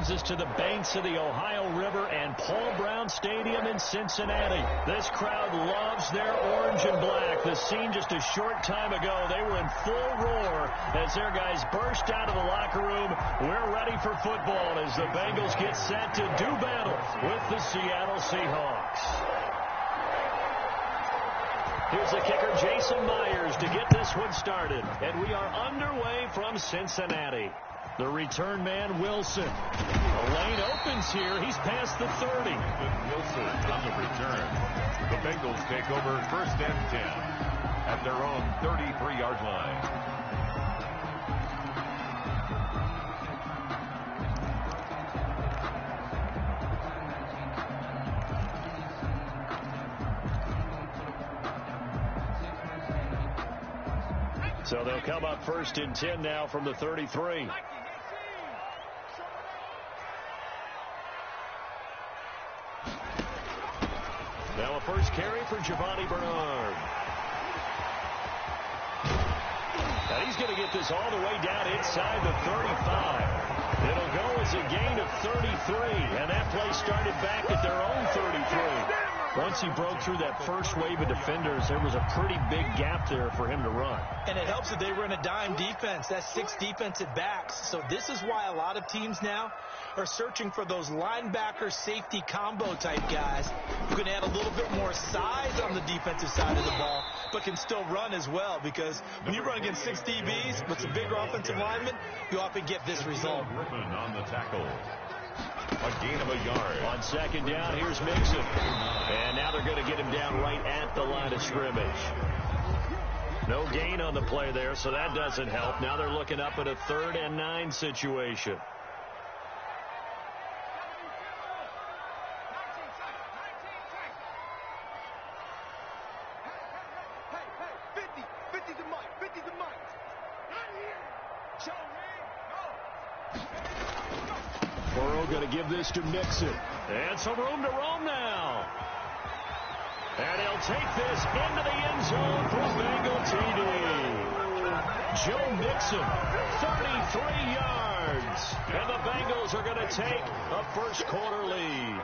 brings us to the banks of the Ohio River and Paul Brown Stadium in Cincinnati. This crowd loves their orange and black. The scene just a short time ago, they were in full roar as their guys burst out of the locker room. We're ready for football as the Bengals get set to do battle with the Seattle Seahawks. Here's the kicker, Jason Myers, to get this one started. And we are underway from Cincinnati. The return man, Wilson. The lane opens here. He's past the 30. Wilson on the return. The Bengals take over 1st and 10 at their own 33-yard line. So they'll come up 1st and 10 now from the 33. Now a first carry for Giovanni Bernard. And he's going to get this all the way down inside the 35. It'll go as a gain of 33. And that play started back at their own 33. Once he broke through that first wave of defenders, there was a pretty big gap there for him to run. And it helps that they run a dime defense. That's 6 defensive backs. So this is why a lot of teams now are searching for those linebacker safety combo type guys who can add a little bit more size on the defensive side of the ball, but can still run as well, because when you run against 6 DBs with some bigger offensive linemen, you often get this result. Griffin on the tackle. A gain of a yard. On 2nd down, here's Mixon. And now they're going to get him down right at the line of scrimmage. No gain on the play there, so that doesn't help. Now they're looking up at a 3rd and 9 situation. Burrow going to give this to Mixon. And some room to roam now. And he'll take this into the end zone for Bengal TD. Joe Mixon, 33 yards. And the Bengals are going to take a first-quarter lead.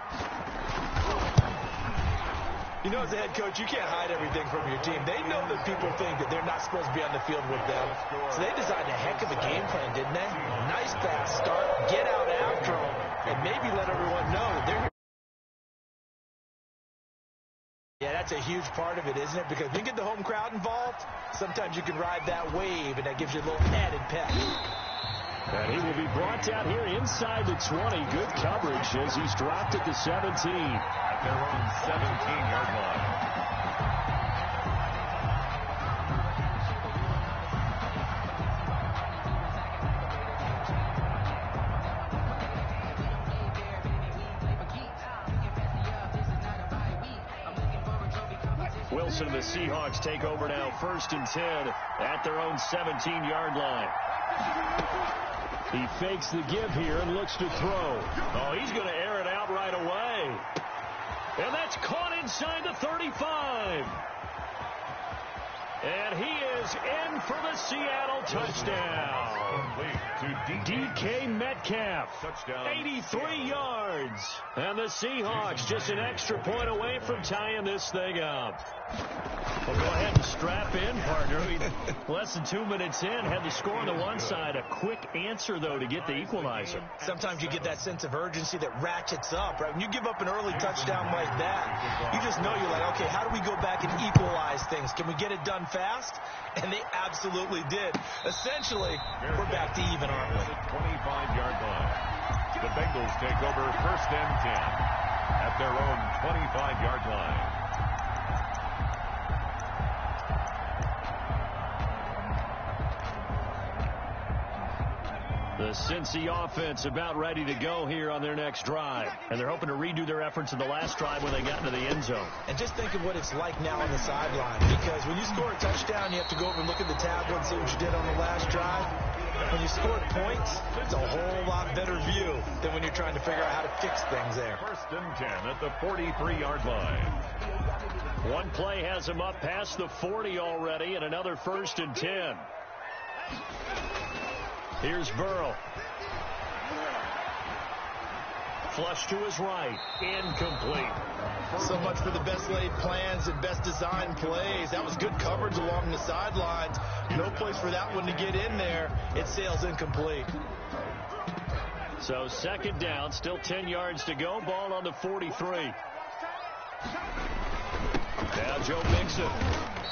You know, as a head coach, you can't hide everything from your team. They know that people think that they're not supposed to be on the field with them. So they designed a heck of a game plan, didn't they? Nice fast start, get out after them, and maybe let everyone know that they're... Yeah, that's a huge part of it, isn't it? Because when you get the home crowd involved, sometimes you can ride that wave, and that gives you a little added pep. And he will be brought down here inside the 20. Good coverage as he's dropped at the 17. At their own 17-yard line. Wilson and the Seahawks take over now 1st and 10 at their own 17-yard line. He fakes the give here and looks to throw. Oh, he's going to air it out right away. And that's caught inside the 35. And he is in for the Seattle touchdown. DK Metcalf, Touchdown. 83 yards. And the Seahawks just an extra point away from tying this thing up. Well, go ahead and strap in, partner. Less than 2 minutes in, had the score on the one side. A quick answer, though, to get the equalizer. Sometimes you get that sense of urgency that ratchets up, right? When you give up an early touchdown like that, you just know you're like, okay, how do we go back and equalize things? Can we get it done fast? And they absolutely did. Essentially, we're back to even, aren't we? 25-yard line. The Bengals take over 1st and 10 at their own 25-yard line. The Cincy offense about ready to go here on their next drive. And they're hoping to redo their efforts in the last drive when they got into the end zone. And just think of what it's like now on the sideline. Because when you score a touchdown, you have to go over and look at the tablet and see what you did on the last drive. When you scored points, it's a whole lot better view than when you're trying to figure out how to fix things there. 1st and 10 at the 43-yard line. One play has him up past the 40 already, and another 1st and 10. Here's Burrow. flush to his right. Incomplete. So much for the best laid plans and best designed plays. That was good coverage along the sidelines. No place for that one to get in there. It sails incomplete. So second down, still 10 yards to go. Ball on the 43. Now Joe Mixon.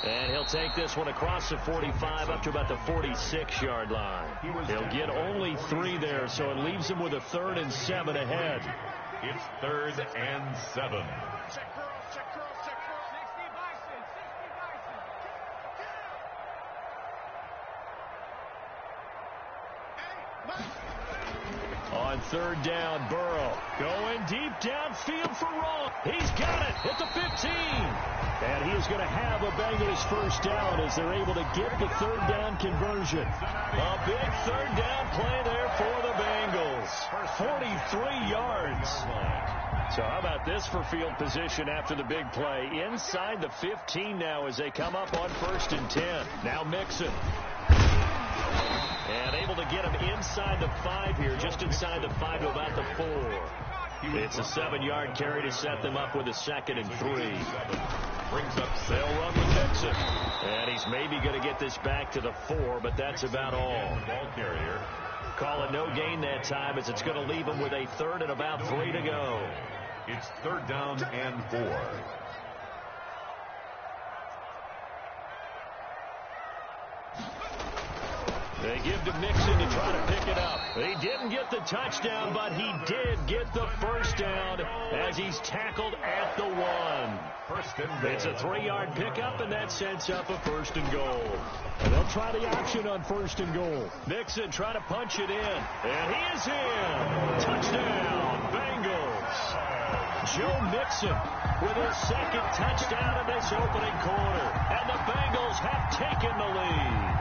And he'll take this one across the 45 up to about the 46-yard line. He'll get only 3 there, so it leaves him with a 3rd and 7 ahead. It's 3rd and 7. On 3rd down, Burrow going deep downfield for Roll. He's got it at the 15. And he is going to have a Bengals first down as they're able to get the 3rd down conversion. A big 3rd down play there for the Bengals. 43 yards. So how about this for field position after the big play? Inside the 15 now as they come up on 1st and 10. Now Mixon. And able to get him inside the 5 here, just inside the 5 to about the 4. It's a 7-yard carry to set them up with a 2nd and 3. Brings up They'll run with Mixon. And he's maybe going to get this back to the 4, but that's about all. Ball carrier. Call it no gain that time as it's going to leave him with a 3rd and about 3 to go. It's 3rd down and 4. They give to Mixon to try to pick it up. He didn't get the touchdown, but he did get the first down as he's tackled at the 1. It's a 3-yard pickup, and that sets up a 1st and goal. And they'll try the option on 1st and goal. Mixon trying to punch it in, and he is in. Touchdown, Bengals. Joe Mixon with his 2nd touchdown in this opening quarter, and the Bengals have taken the lead.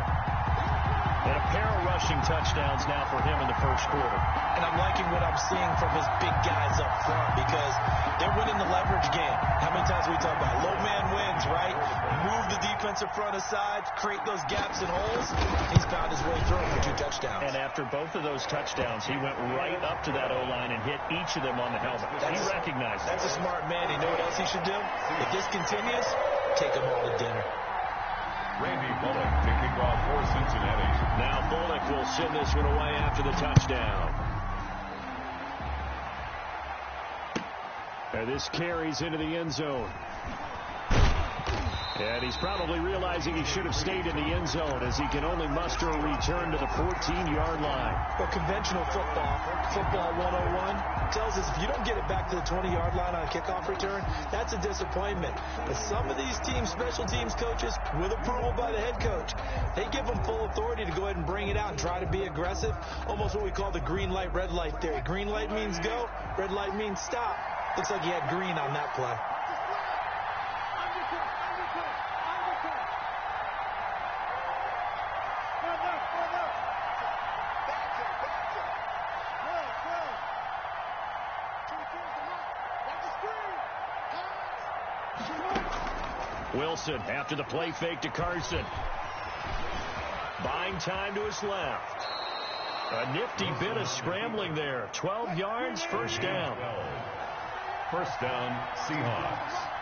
And a pair of rushing touchdowns now for him in the 1st quarter. And I'm liking what I'm seeing from his big guys up front because they're winning the leverage game. How many times we talk about low man wins, right? Move the defensive front aside, create those gaps and holes. He's found his way through for 2 touchdowns. And after both of those touchdowns, he went right up to that O-line and hit each of them on the helmet. He recognized it. That's a smart man. You know what else he should do? If this continues, take them all to dinner. Randy Bullock taking off for Cincinnati. Now Bullock will send this one away after the touchdown. And this carries into the end zone. And he's probably realizing he should have stayed in the end zone as he can only muster a return to the 14-yard line. Well, conventional football 101, tells us if you don't get it back to the 20-yard line on a kickoff return, that's a disappointment. But some of these teams, special teams coaches, with approval by the head coach, they give them full authority to go ahead and bring it out and try to be aggressive, almost what we call the green light, red light theory. Green light means go, red light means stop. Looks like he had green on that play. Wilson after the play fake to Carson. Buying time to his left. A nifty bit of scrambling there. 12 yards, first down. First down, Seahawks.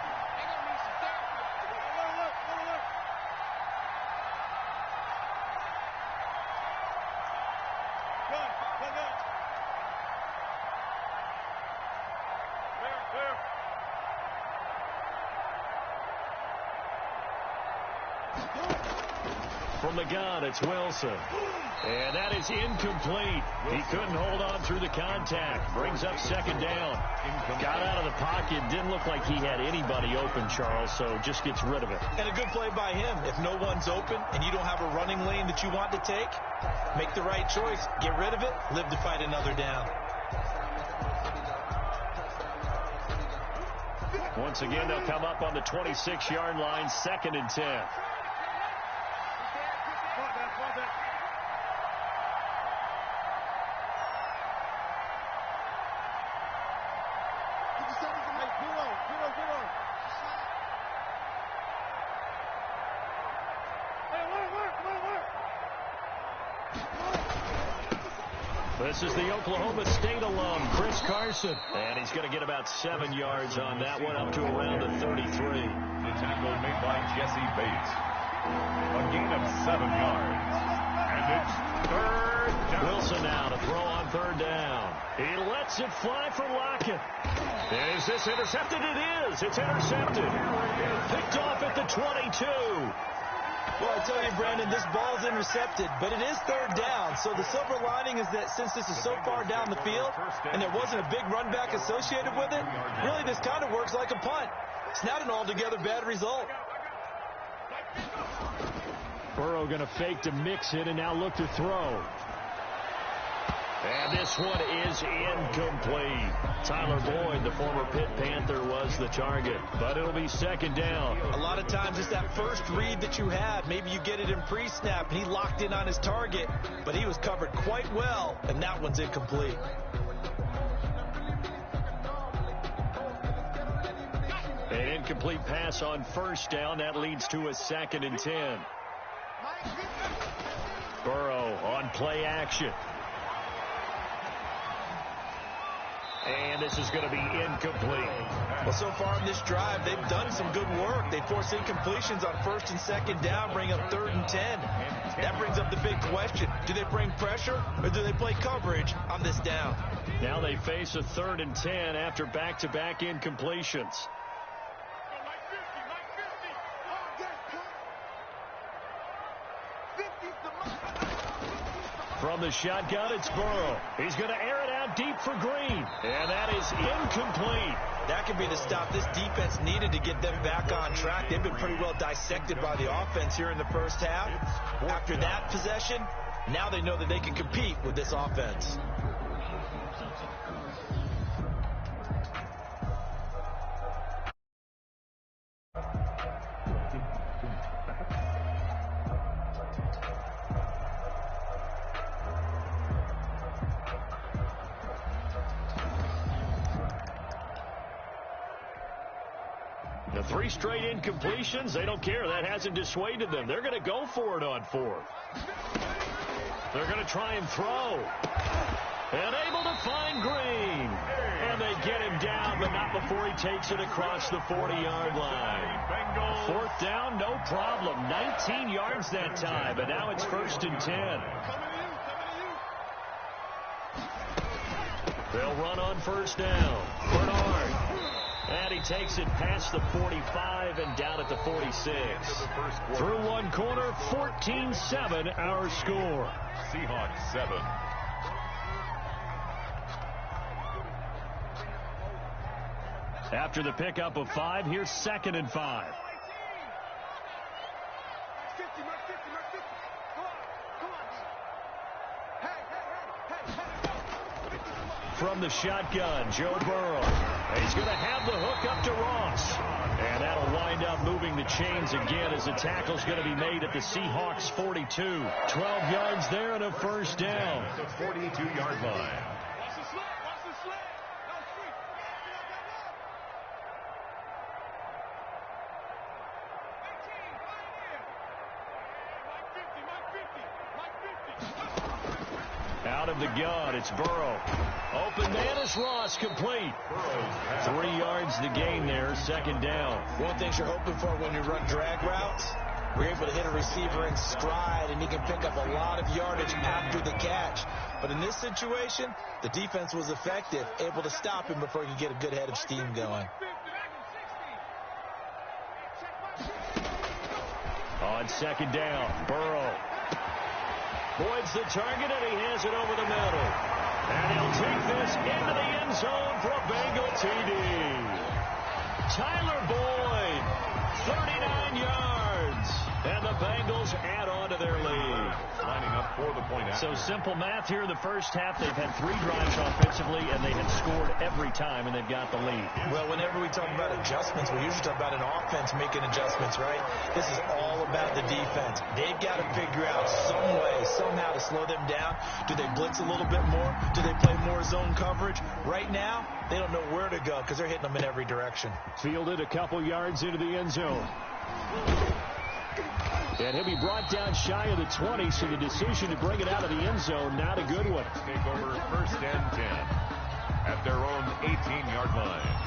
From the gun, it's Wilson. And that is incomplete. He couldn't hold on through the contact. Brings up second down. Got out of the pocket. Didn't look like he had anybody open, Charles, so just gets rid of it. And a good play by him. If no one's open and you don't have a running lane that you want to take, make the right choice. Get rid of it. Live to fight another down. Once again, they'll come up on the 26-yard line, 2nd and 10. This is the Oklahoma State alum, Chris Carson. And he's going to get about 7 yards on that one, up to around the 33. The tackle made by Jesse Bates. A gain of 7 yards. And it's third down. Wilson now to throw on third down. He lets it fly for Lockett. Is this intercepted? It is. It's intercepted. Picked off at the 22. Well, I tell you, Brandon, this ball's intercepted, but it is third down. So the silver lining is that since this is so far down the field and there wasn't a big run back associated with it, really this kind of works like a punt. It's not an altogether bad result. Burrow going to fake to mix it and now look to throw. And this one is incomplete. Tyler Boyd, the former Pitt Panther, was the target. But it'll be second down. A lot of times it's that first read that you have. Maybe you get it in pre-snap and he locked in on his target. But he was covered quite well, and that one's incomplete. An incomplete pass on first down. That leads to a 2nd and 10. Burrow on play action. And this is going to be incomplete. Well, so far in this drive, they've done some good work. They force incompletions on 1st and 2nd down, bring up 3rd and 10. That brings up the big question. Do they bring pressure or do they play coverage on this down? Now they face a 3rd and 10 after back-to-back incompletions. From the shotgun, it's Burrow. He's going to air it out deep for Green. And that is incomplete. That could be the stop this defense needed to get them back on track. They've been pretty well dissected by the offense here in the first half. After that possession, now they know that they can compete with this offense. The 3 straight incompletions, they don't care. That hasn't dissuaded them. They're going to go for it on 4th. They're going to try and throw. And able to find Green. And they get him down, but not before he takes it across the 40-yard line. 4th down, no problem. 19 yards that time, but now it's 1st and 10. They'll run on 1st down. Bernard. And he takes it past the 45 and down at the 46. Through one quarter, 14-7 our score. Seahawks 7. After the pickup of 5, here's 2nd and 5. From the shotgun, Joe Burrow. He's going to have the hook up to Ross. And that'll wind up moving the chains again as the tackle's going to be made at the Seahawks 42. 12 yards there and a 1st down. The 42-yard line. Out of the gun, it's Burrow. Open man is Ross, complete. 3 yards the gain there, 2nd down. One of the things you're hoping for when you run drag routes, you're able to hit a receiver in stride, and he can pick up a lot of yardage after the catch. But in this situation, the defense was effective, able to stop him before he could get a good head of steam going. On 2nd down, Burrow. Boyd's the target, and he has it over the middle. And he'll take this into the end zone for a Bengal TD. Tyler Boyd, 39 yards. And the Bengals add on to their lead. Lining up for the point out. So simple math here in the first half. They've had 3 drives offensively, and they have scored every time, and they've got the lead. Well, whenever we talk about adjustments, we usually talk about an offense making adjustments, right? This is all about the defense. They've got to figure out some way, somehow to slow them down. Do they blitz a little bit more? Do they play more zone coverage? Right now, they don't know where to go because they're hitting them in every direction. Fielded a couple yards into the end zone. And he'll be brought down shy of the 20, so the decision to bring it out of the end zone, not a good one. Take over first and 10 at their own 18-yard line.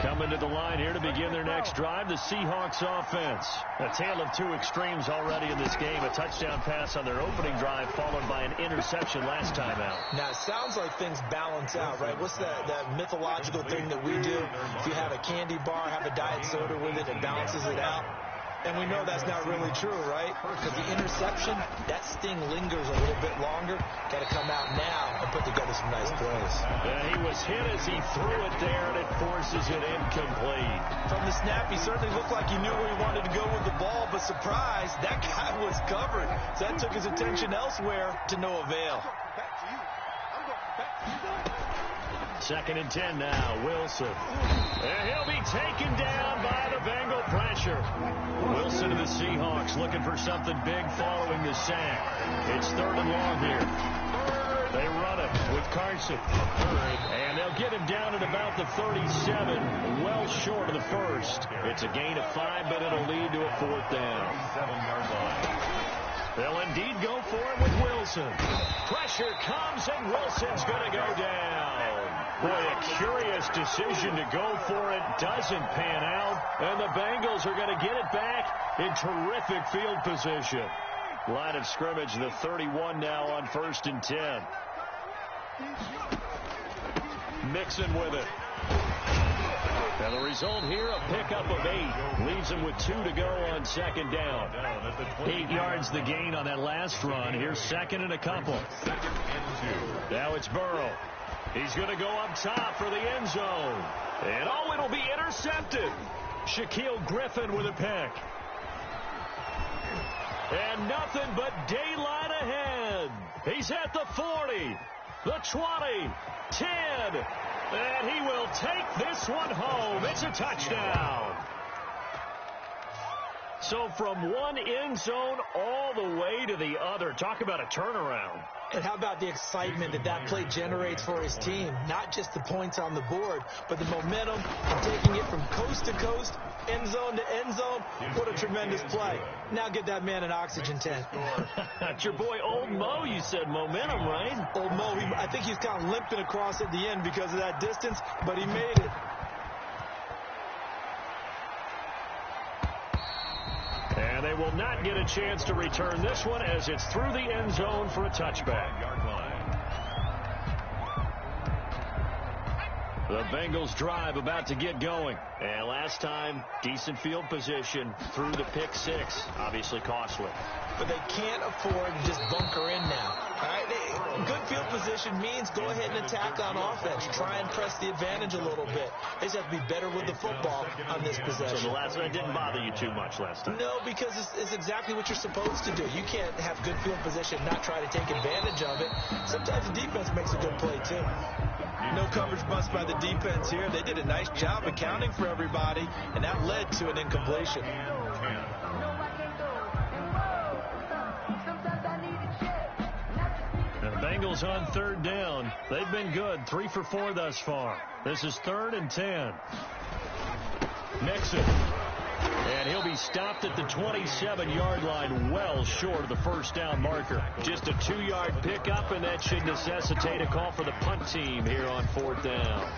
Coming to the line here to begin their next drive, the Seahawks offense. A tale of two extremes already in this game. A touchdown pass on their opening drive, followed by an interception last time out. Now, it sounds like things balance out, right? What's that mythological thing that we do? If you have a candy bar, have a diet soda with it, it balances it out. And we know that's not really true, right? Because the interception, that sting lingers a little bit longer. Got to come out now and put together some nice plays. And he was hit as he threw it there, and it forces it incomplete. From the snap, he certainly looked like he knew where he wanted to go with the ball, but surprise, that guy was covered. So that took his attention elsewhere to no avail. Second and 10 now, Wilson. And he'll be taken down by the Bengal pressure. Wilson to the Seahawks looking for something big following the sack. It's third and long here. They run it with Carson. And they'll get him down at about the 37, well short of the first. It's a gain of 5, but it'll lead to a fourth down. 7-yard line. They'll indeed go for it with Wilson. Pressure comes, and Wilson's going to go down. Boy, a curious decision to go for it. Doesn't pan out. And the Bengals are going to get it back in terrific field position. Line of scrimmage, the 31 now on first and 10. Mixon with it. And the result here, a pickup of 8. Leaves him with 2 to go on second down. 8 yards the gain on that last run. Here's second and a couple. Now it's Burrow. He's going to go up top for the end zone. And oh, it'll be intercepted. Shaquille Griffin with a pick. And nothing but daylight ahead. He's at the 40, the 20, 10. And he will take this one home. It's a touchdown. So from one end zone all the way to the other. Talk about a turnaround. And how about the excitement that play generates for his team? Not just the points on the board, but the momentum of taking it from coast to coast, end zone to end zone. What a tremendous play. Now get that man an oxygen tank. That's your boy Old Mo. You said momentum, right? Old Mo, I think he's kind of limping across at the end because of that distance, but he made it. And they will not get a chance to return this one as it's through the end zone for a touchback. The Bengals drive about to get going. And last time, decent field position through the pick 6. Obviously costly. But they can't afford to just bunker in now. All right? Good field position means go ahead and attack on offense. Try and press the advantage a little bit. They just have to be better with the football on this possession. So the last one didn't bother you too much last time? No, because it's exactly what you're supposed to do. You can't have good field position, not try to take advantage of it. Sometimes the defense makes a good play, too. No coverage bust by the defense here. They did a nice job accounting for everybody, and that led to an incompletion. And the Bengals on third down. They've been good. 3 for 4 thus far. This is third and 10. Mixon. And he'll be stopped at the 27-yard line, well short of the first down marker. Just a 2-yard pickup, and that should necessitate a call for the punt team here on fourth down.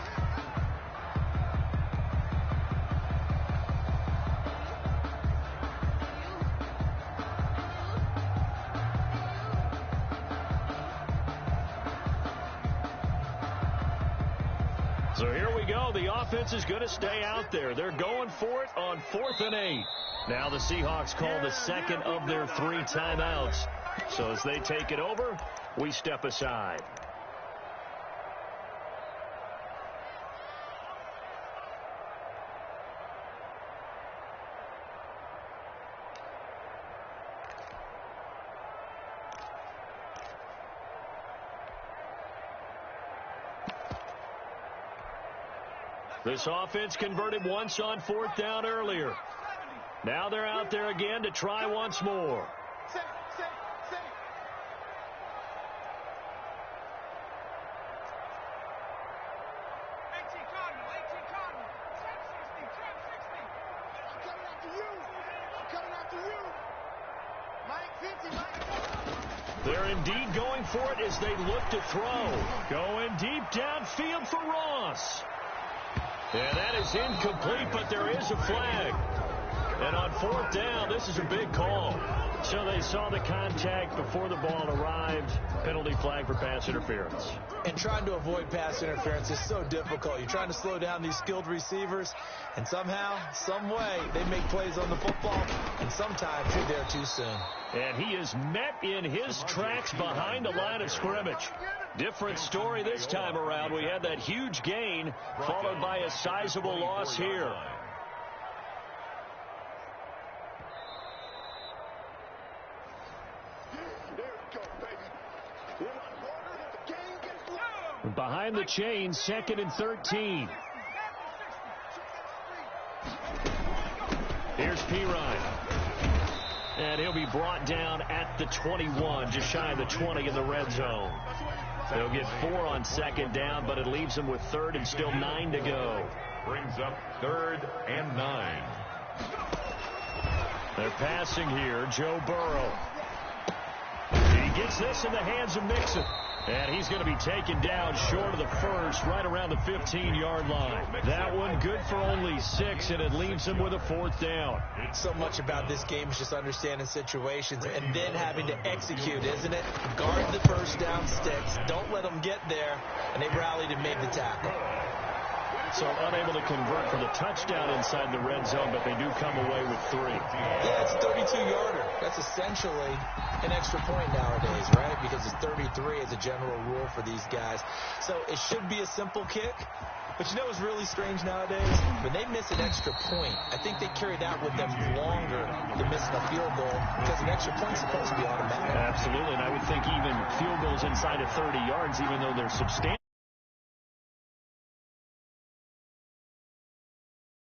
So here we go. The offense is going to stay out there. They're going for it on 4th and 8. Now the Seahawks call the second of their 3 timeouts. So as they take it over, we step aside. This offense converted once on 4th down earlier. Now they're out there again to try once more. They're indeed going for it as they look to throw. Going deep downfield for Ross. And that is incomplete, but there is a flag. And on fourth down, this is a big call. So they saw the contact before the ball arrived. Penalty flag for pass interference. And trying to avoid pass interference is so difficult. You're trying to slow down these skilled receivers, and somehow, some way, they make plays on the football, and sometimes you're there too soon. And he is met in his tracks behind the line of scrimmage. Different story this time around. We had that huge gain, followed by a sizable loss here. Behind the chains, 2nd and 13. Here's Pirine. And he'll be brought down at the 21, just shy of the 20 in the red zone. They'll get 4 on 2nd down, but it leaves them with 3rd and still 9 to go. Brings up 3rd and 9. They're passing here. Joe Burrow. He gets this in the hands of Mixon. And he's going to be taken down short of the first, right around the 15-yard line. That one good for only 6, and it leaves him with a 4th down. So much about this game is just understanding situations and then having to execute, isn't it? Guard the first down sticks. Don't let them get there. And they rallied and made the tackle. So unable to convert for the touchdown inside the red zone, but they do come away with 3. Yeah, it's a 32-yarder. That's essentially an extra point nowadays, right? Because it's 33 as a general rule for these guys. So it should be a simple kick. But you know what's really strange nowadays? When they miss an extra point, I think they carry that with them longer than missing a field goal because an extra point's supposed to be automatic. Absolutely, and I would think even field goals inside of 30 yards, even though they're substantial.